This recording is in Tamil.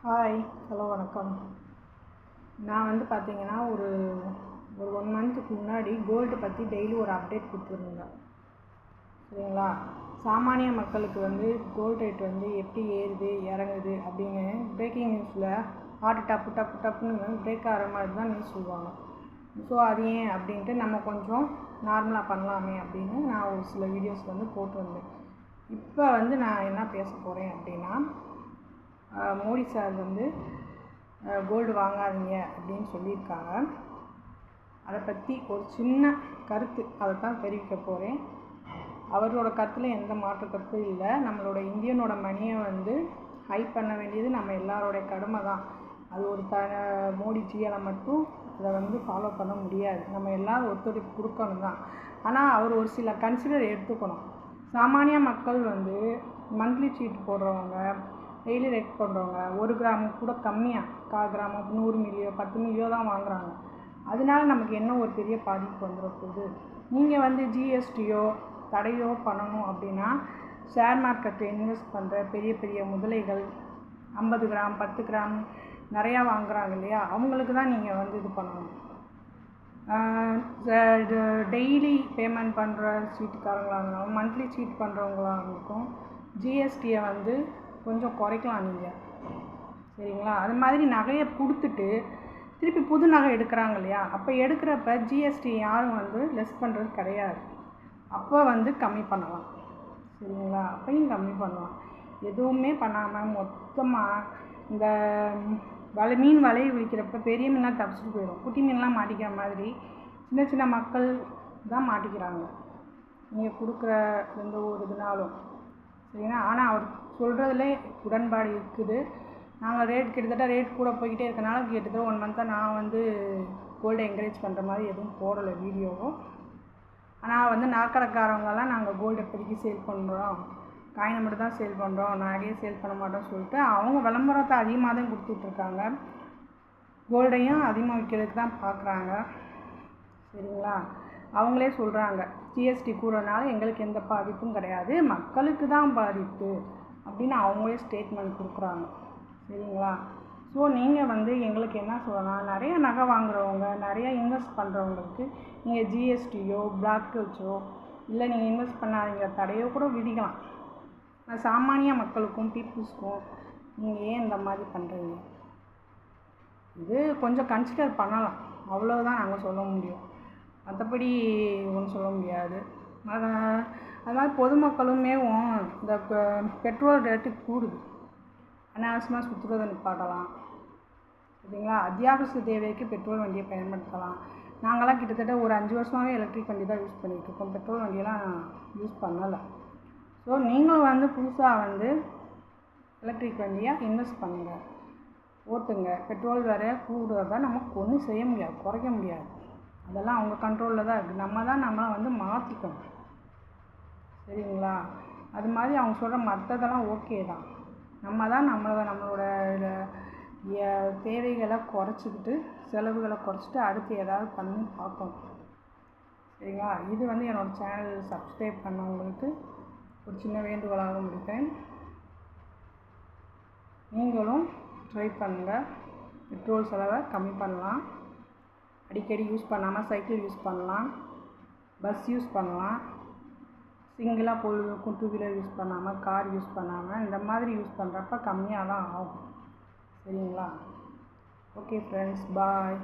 ஹாய், ஹலோ, வணக்கம். நான் வந்து பார்த்தீங்கன்னா ஒரு 1 மந்த்துக்கு முன்னாடி கோல்டு பற்றி டெய்லி ஒரு அப்டேட் கொடுத்துருந்தேன். சரிங்களா? சாமானிய மக்களுக்கு வந்து கோல்டு ரேட் வந்து எப்படி ஏறுது இறங்குது அப்படின்னு பிரேக்கிங் நியூஸில் ஹார்ட் டப்புன்னு பிரேக் ஆகிற மாதிரி தான் நியூஸ் சொல்லுவாங்க. ஸோ அது ஏன் அப்படின்ட்டு நம்ம கொஞ்சம் நார்மலாக பண்ணலாமே அப்படின்னு நான் ஒரு சில வீடியோஸ் வந்து போட்டிருந்தேன். இப்போ வந்து நான் என்ன பேச போகிறேன் அப்படின்னா, மோடி சார் வந்து கோல்டு வாங்காதீங்க அப்படின்னு சொல்லியிருக்காங்க. அதை பற்றி ஒரு சின்ன கருத்து அதை தான் தெரிவிக்க போகிறேன். அவரோட கருத்தில் எந்த மாற்று கருத்தும் இல்லை. நம்மளோட இந்தியனோட மணியை வந்து ஹைப் பண்ண வேண்டியது நம்ம எல்லாரோடைய கடமை தான். அது ஒரு மோடிஜியால் மட்டும் அதை வந்து ஃபாலோ பண்ண முடியாது. நம்ம எல்லோரும் ஒத்துழைப்பு கொடுக்கணும் தான். ஆனால் அவர் ஒரு சில கன்சிடர் எடுத்துக்கணும். சாமானிய மக்கள் வந்து மந்த்லி சீட் போடுறவங்க, டெய்லி ரேட் பண்ணுறவங்க 1 கிராம் கூட கம்மியாக 1/4 கிராமோ 100 மில்லியோ 10 மில்லியோ தான் வாங்குகிறாங்க. அதனால நமக்கு என்ன ஒரு பெரிய பாதிப்பு வந்துட போகுது. நீங்கள் வந்து ஜிஎஸ்டியோ தடையோ பண்ணணும் அப்படின்னா, ஷேர் மார்க்கெட்டில் இன்வெஸ்ட் பண்ணுற பெரிய பெரிய முதலைகள் 50 கிராம் 10 கிராம் நிறையா வாங்குகிறாங்க இல்லையா, அவங்களுக்கு தான் நீங்கள் வந்து இது பண்ணணும். டெய்லி பேமெண்ட் பண்ணுற சீட்டுக்காரங்களாக இருந்தாலும் மந்த்லி சீட் பண்ணுறவங்களாக ஜிஎஸ்டியை வந்து கொஞ்சம் குறைக்கலாம் நீங்கள். சரிங்களா? அது மாதிரி நகையை கொடுத்துட்டு திருப்பி புது நகை எடுக்கிறாங்க இல்லையா, அப்போ எடுக்கிறப்ப ஜிஎஸ்டி யாரும் வந்து லெஸ் பண்ணுறது கிடையாது. அப்போ வந்து கம்மி பண்ணலாம். சரிங்களா? அப்பையும் கம்மி பண்ணலாம். எதுவுமே பண்ணாமல் மொத்தமாக இந்த மீன் வலையை விற்கிறப்ப பெரிய மீன்லாம் தப்பிச்சுட்டு போயிடும். குட்டி மீன்லாம் மாட்டிக்கிற மாதிரி சின்ன சின்ன மக்கள் தான் மாட்டிக்கிறாங்க நீங்கள் கொடுக்குற எந்த ஒரு இதுனாலும். சரிங்களா? ஆனால் அவர் சொல்கிறதுல உடன்பாடு இருக்குது. நாங்கள் கிட்டத்தட்ட ரேட் கூட போய்கிட்டே இருக்கனால கிட்டத்தட்ட 1 மந்த்தாக நான் வந்து கோல்டை என்கரேஜ் பண்ணுற மாதிரி எதுவும் போடலை வீடியோவும். ஆனால் வந்து நாற்கடைக்காரவங்கெல்லாம் நாங்கள் கோல்டு எப்போதைக்கு சேல் பண்ணுறோம், காயினை மட்டும் தான் சேல் பண்ணுறோம், நகையே சேல் பண்ண மாட்டோம்னு சொல்லிட்டு அவங்க விளம்பரத்தை அதிகமாக தான் கொடுத்துட்ருக்காங்க. கோல்டையும் அதிகமாக விற்கிறதுக்கு தான் பார்க்குறாங்க. சரிங்களா? அவங்களே சொல்கிறாங்க ஜிஎஸ்டி கூடனால எங்களுக்கு எந்த பாதிப்பும் கிடையாது, மக்களுக்கு தான் பாதிப்பு அப்படின்னு அவங்களே ஸ்டேட்மெண்ட் கொடுக்குறாங்க. சரிங்களா? ஸோ நீங்கள் வந்து எங்களுக்கு என்ன சொல்லலாம், நிறைய நகை வாங்குகிறவங்க நிறையா இன்வெஸ்ட் பண்ணுறவங்களுக்கு நீங்கள் ஜிஎஸ்டியோ பிளாக் வச்சோ இல்லை நீங்கள் இன்வெஸ்ட் பண்ணாதீங்க தடையோ கூட விதிக்கலாம். சாமானிய மக்களுக்கும் பீப்புள்ஸ்க்கும் நீங்கள் ஏன் இந்த மாதிரி பண்ணுறீங்க? இது கொஞ்சம் கன்சிடர் பண்ணலாம், அவ்வளோதான் நாங்கள் சொல்ல முடியும். மற்றபடி ஒன்றும் சொல்ல முடியாது. அது மாதிரி பொதுமக்களுமே இந்த பெட்ரோல் ரேட்டு கூடுது, அனாவசியமாக சுற்றுறதை நிப்பாட்டலாம். சரிங்களா? அத்தியாவசிய தேவைக்கு பெட்ரோல் வண்டியை பயன்படுத்தலாம். நாங்களாம் கிட்டத்தட்ட ஒரு 5 வருஷமாகவே எலக்ட்ரிக் வண்டி தான் யூஸ் பண்ணிகிட்ருக்கோம், பெட்ரோல் வண்டியெல்லாம் யூஸ் பண்ணலை. ஸோ நீங்களும் வந்து புதுசாக வந்து எலக்ட்ரிக் வண்டியாக இன்வெஸ்ட் பண்ணுங்கள், ஓட்டுங்க. பெட்ரோல் வேறு கூடுறதா நமக்கு ஒன்றும் செய்ய முடியாது, குறைக்க முடியாது. அதெல்லாம் அவங்க கண்ட்ரோலில் தான் இருக்குது. நம்ம தான் நம்மளை வந்து மாற்றிக்கணும். சரிங்களா? அது மாதிரி அவங்க சொல்கிற மற்றதெல்லாம் ஓகே தான். நம்ம தான் நம்மளோட தேவைகளை குறைச்சிக்கிட்டு செலவுகளை குறைச்சிட்டு அடுத்து ஏதாவது பண்ணி பார்க்கணும். சரிங்களா? இது வந்து என்னோடய சேனல் சப்ஸ்கிரைப் பண்ணவங்களுக்கு ஒரு சின்ன வேண்டுகோளாக முடிப்பேன். நீங்களும் ட்ரை பண்ணுங்கள். பெட்ரோல் செலவை கம்மி பண்ணலாம். அடிக்கடி யூஸ் பண்ணாமல் சைக்கிள் யூஸ் பண்ணலாம், பஸ் யூஸ் பண்ணலாம். சிங்கிளாக பொழுதுக்கும் 2 வீலர் யூஸ் பண்ணாமல் கார் யூஸ் பண்ணாமல் இந்த மாதிரி யூஸ் பண்ணுறப்ப கம்மியாக தான் ஆகும். சரிங்களா? ஓகே ஃப்ரெண்ட்ஸ், பாய்.